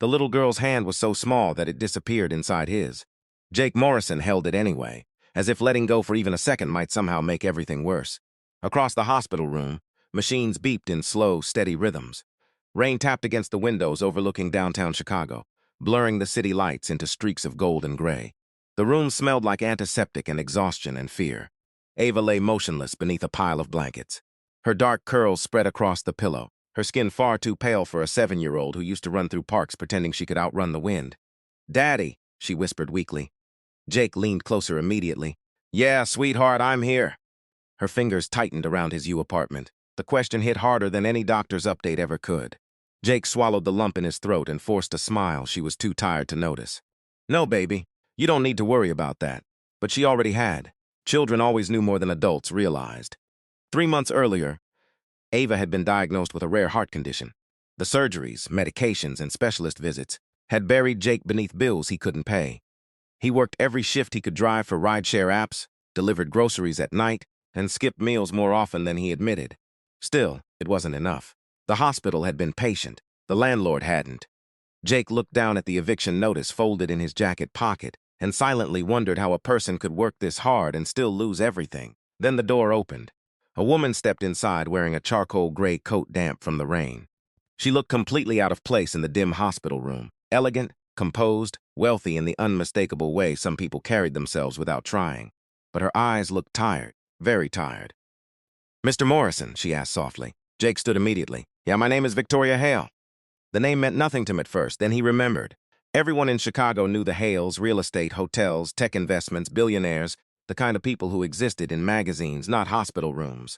The little girl's hand was so small that it disappeared inside his. Jake Morrison held it anyway, as if letting go for even a second might somehow make everything worse. Across the hospital room, machines beeped in slow, steady rhythms. Rain tapped against the windows overlooking downtown Chicago, blurring the city lights into streaks of gold and gray. The room smelled like antiseptic and exhaustion and fear. Ava lay motionless beneath a pile of blankets. Her dark curls spread across the pillow, her skin far too pale for a 7-year-old who used to run through parks pretending she could outrun the wind. "Daddy," she whispered weakly. Jake leaned closer immediately. "Yeah, sweetheart, I'm here." Her fingers tightened around his U apartment. The question hit harder than any doctor's update ever could. Jake swallowed the lump in his throat and forced a smile she was too tired to notice. "No, baby, you don't need to worry about that." But she already had. Children always knew more than adults realized. 3 months earlier, Ava had been diagnosed with a rare heart condition. The surgeries, medications, and specialist visits had buried Jake beneath bills he couldn't pay. He worked every shift he could drive for rideshare apps, delivered groceries at night, and skipped meals more often than he admitted. Still, it wasn't enough. The hospital had been patient. The landlord hadn't. Jake looked down at the eviction notice folded in his jacket pocket and silently wondered how a person could work this hard and still lose everything. Then the door opened. A woman stepped inside wearing a charcoal gray coat damp from the rain. She looked completely out of place in the dim hospital room, elegant, composed, wealthy in the unmistakable way some people carried themselves without trying. But her eyes looked tired, very tired. "Mr. Morrison," she asked softly. Jake stood immediately. "Yeah, my name is Victoria Hale." The name meant nothing to him at first, then he remembered. Everyone in Chicago knew the Hales, real estate, hotels, tech investments, billionaires, the kind of people who existed in magazines, not hospital rooms.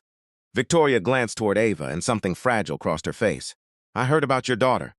Victoria glanced toward Ava and something fragile crossed her face. "I heard about your daughter."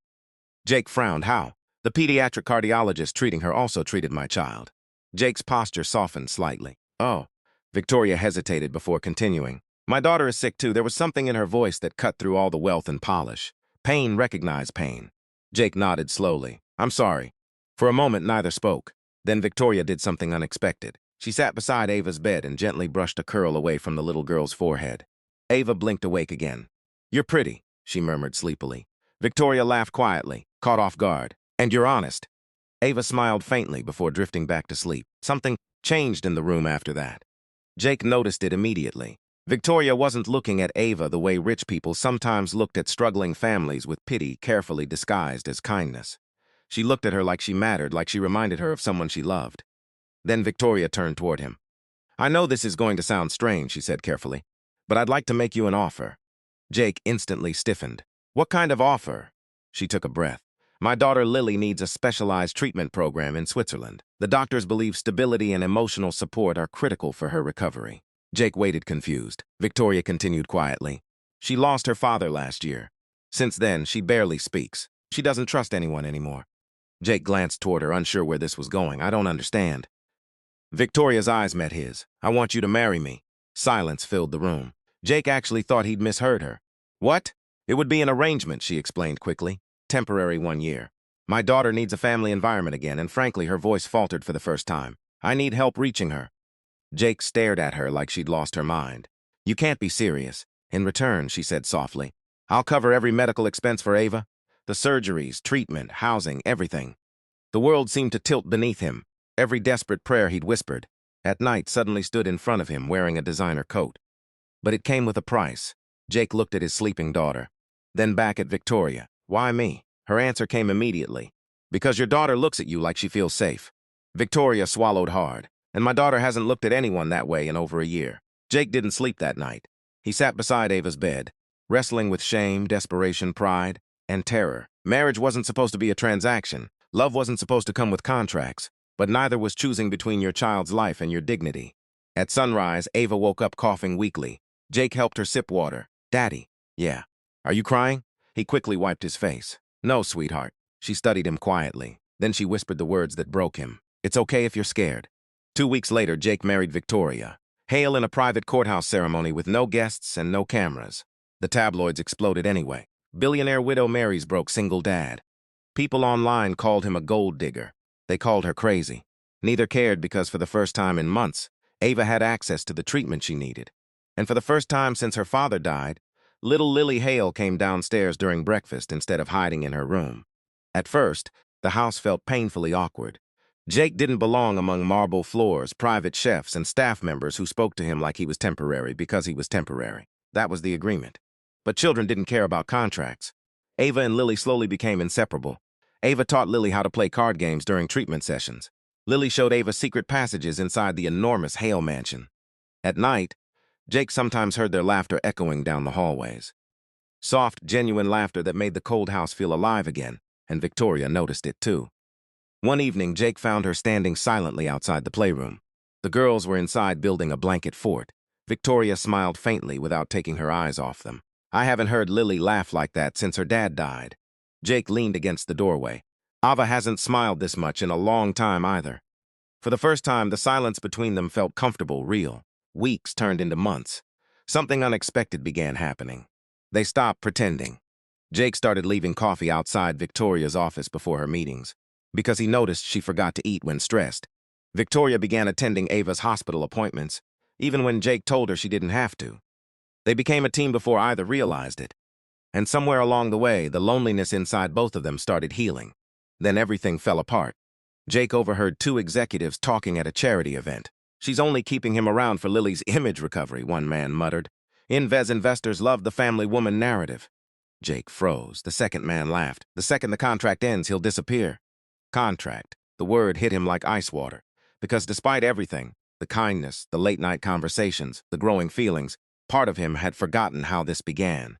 Jake frowned. "How?" "The pediatric cardiologist treating her also treated my child." Jake's posture softened slightly. "Oh." Victoria hesitated before continuing. "My daughter is sick too." There was something in her voice that cut through all the wealth and polish. Pain recognized pain. Jake nodded slowly. "I'm sorry." For a moment, neither spoke. Then Victoria did something unexpected. She sat beside Ava's bed and gently brushed a curl away from the little girl's forehead. Ava blinked awake again. "You're pretty," she murmured sleepily. Victoria laughed quietly, caught off guard. "And you're honest." Ava smiled faintly before drifting back to sleep. Something changed in the room after that. Jake noticed it immediately. Victoria wasn't looking at Ava the way rich people sometimes looked at struggling families with pity carefully disguised as kindness. She looked at her like she mattered, like she reminded her of someone she loved. Then Victoria turned toward him. "I know this is going to sound strange," she said carefully, "but I'd like to make you an offer." Jake instantly stiffened. "What kind of offer?" She took a breath. "My daughter Lily needs a specialized treatment program in Switzerland. The doctors believe stability and emotional support are critical for her recovery." Jake waited confused. Victoria continued quietly. "She lost her father last year. Since then, she barely speaks. She doesn't trust anyone anymore." Jake glanced toward her, unsure where this was going. "I don't understand." Victoria's eyes met his. "I want you to marry me." Silence filled the room. Jake actually thought he'd misheard her. "What?" "It would be an arrangement," she explained quickly. "Temporary 1 year. My daughter needs a family environment again, and frankly, her voice faltered for the first time. I need help reaching her." Jake stared at her like she'd lost her mind. "You can't be serious." "In return," she said softly, "I'll cover every medical expense for Ava. The surgeries, treatment, housing, everything." The world seemed to tilt beneath him. Every desperate prayer he'd whispered at night suddenly stood in front of him wearing a designer coat. But it came with a price. Jake looked at his sleeping daughter, then back at Victoria. "Why me?" Her answer came immediately. "Because your daughter looks at you like she feels safe." Victoria swallowed hard. "And my daughter hasn't looked at anyone that way in over a year." Jake didn't sleep that night. He sat beside Ava's bed, wrestling with shame, desperation, pride, and terror. Marriage wasn't supposed to be a transaction. Love wasn't supposed to come with contracts. But neither was choosing between your child's life and your dignity. At sunrise, Ava woke up coughing weakly. Jake helped her sip water. "Daddy." "Yeah." "Are you crying?" He quickly wiped his face. "No, sweetheart." She studied him quietly. Then she whispered the words that broke him. "It's okay if you're scared." 2 weeks later, Jake married Victoria. Hale in a private courthouse ceremony with no guests and no cameras. The tabloids exploded anyway. Billionaire widow marries broke single dad. People online called him a gold digger. They called her crazy. Neither cared because for the first time in months, Ava had access to the treatment she needed. And for the first time since her father died, little Lily Hale came downstairs during breakfast instead of hiding in her room. At first, the house felt painfully awkward. Jake didn't belong among marble floors, private chefs, and staff members who spoke to him like he was temporary because he was temporary. That was the agreement. But children didn't care about contracts. Ava and Lily slowly became inseparable. Ava taught Lily how to play card games during treatment sessions. Lily showed Ava secret passages inside the enormous Hale mansion. At night, Jake sometimes heard their laughter echoing down the hallways. Soft, genuine laughter that made the cold house feel alive again, and Victoria noticed it too. One evening, Jake found her standing silently outside the playroom. The girls were inside building a blanket fort. Victoria smiled faintly without taking her eyes off them. I haven't heard Lily laugh like that since her dad died. Jake leaned against the doorway. Ava hasn't smiled this much in a long time either. For the first time, the silence between them felt comfortable, real. Weeks turned into months. Something unexpected began happening. They stopped pretending. Jake started leaving coffee outside Victoria's office before her meetings, because he noticed she forgot to eat when stressed. Victoria began attending Ava's hospital appointments, even when Jake told her she didn't have to. They became a team before either realized it. And somewhere along the way, the loneliness inside both of them started healing. Then everything fell apart. Jake overheard two executives talking at a charity event. She's only keeping him around for Lily's image recovery, one man muttered. Investors love the family woman narrative. Jake froze. The second man laughed. The second the contract ends, he'll disappear. Contract. The word hit him like ice water. Because despite everything, the kindness, the late-night conversations, the growing feelings, part of him had forgotten how this began.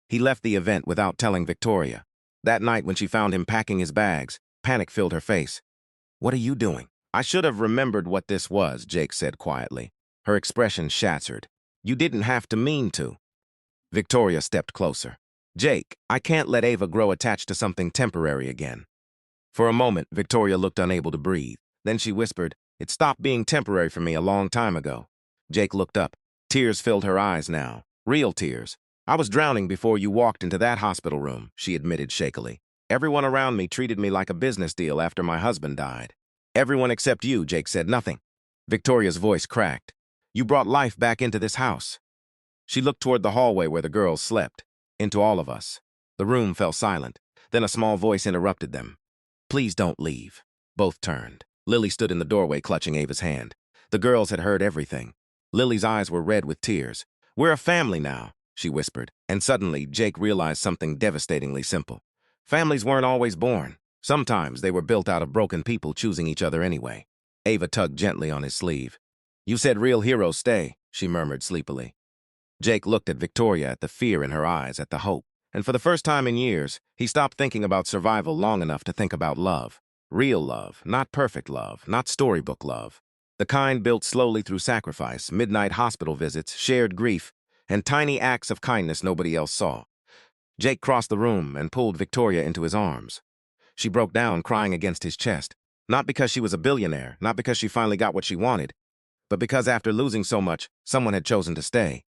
He left the event without telling Victoria. That night when she found him packing his bags, panic filled her face. "What are you doing?" "I should have remembered what this was," Jake said quietly. Her expression shattered. "You didn't have to mean to." Victoria stepped closer. "Jake, I can't let Ava grow attached to something temporary again." For a moment, Victoria looked unable to breathe. Then she whispered, "It stopped being temporary for me a long time ago." Jake looked up. Tears filled her eyes now. Real tears. "I was drowning before you walked into that hospital room," she admitted shakily. "Everyone around me treated me like a business deal after my husband died." "Everyone except you," Jake said. "Nothing." Victoria's voice cracked. "You brought life back into this house." She looked toward the hallway where the girls slept. "Into all of us." The room fell silent. Then a small voice interrupted them. "Please don't leave." Both turned. Lily stood in the doorway clutching Ava's hand. The girls had heard everything. Lily's eyes were red with tears. "We're a family now," she whispered. And suddenly, Jake realized something devastatingly simple. Families weren't always born. Sometimes they were built out of broken people choosing each other anyway. Ava tugged gently on his sleeve. "You said real heroes stay," she murmured sleepily. Jake looked at Victoria, at the fear in her eyes, at the hope. And for the first time in years, he stopped thinking about survival long enough to think about love. Real love, not perfect love, not storybook love. The kind built slowly through sacrifice, midnight hospital visits, shared grief, and tiny acts of kindness nobody else saw. Jake crossed the room and pulled Victoria into his arms. She broke down, crying against his chest. Not because she was a billionaire, not because she finally got what she wanted, but because after losing so much, someone had chosen to stay.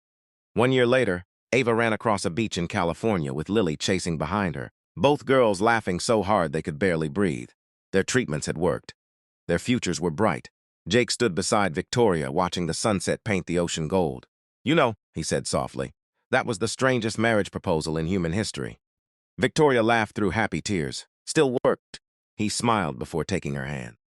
1 year later, Ava ran across a beach in California with Lily chasing behind her, both girls laughing so hard they could barely breathe. Their treatments had worked. Their futures were bright. Jake stood beside Victoria, watching the sunset paint the ocean gold. "You know," he said softly, "that was the strangest marriage proposal in human history." Victoria laughed through happy tears. "Still worked." He smiled before taking her hand.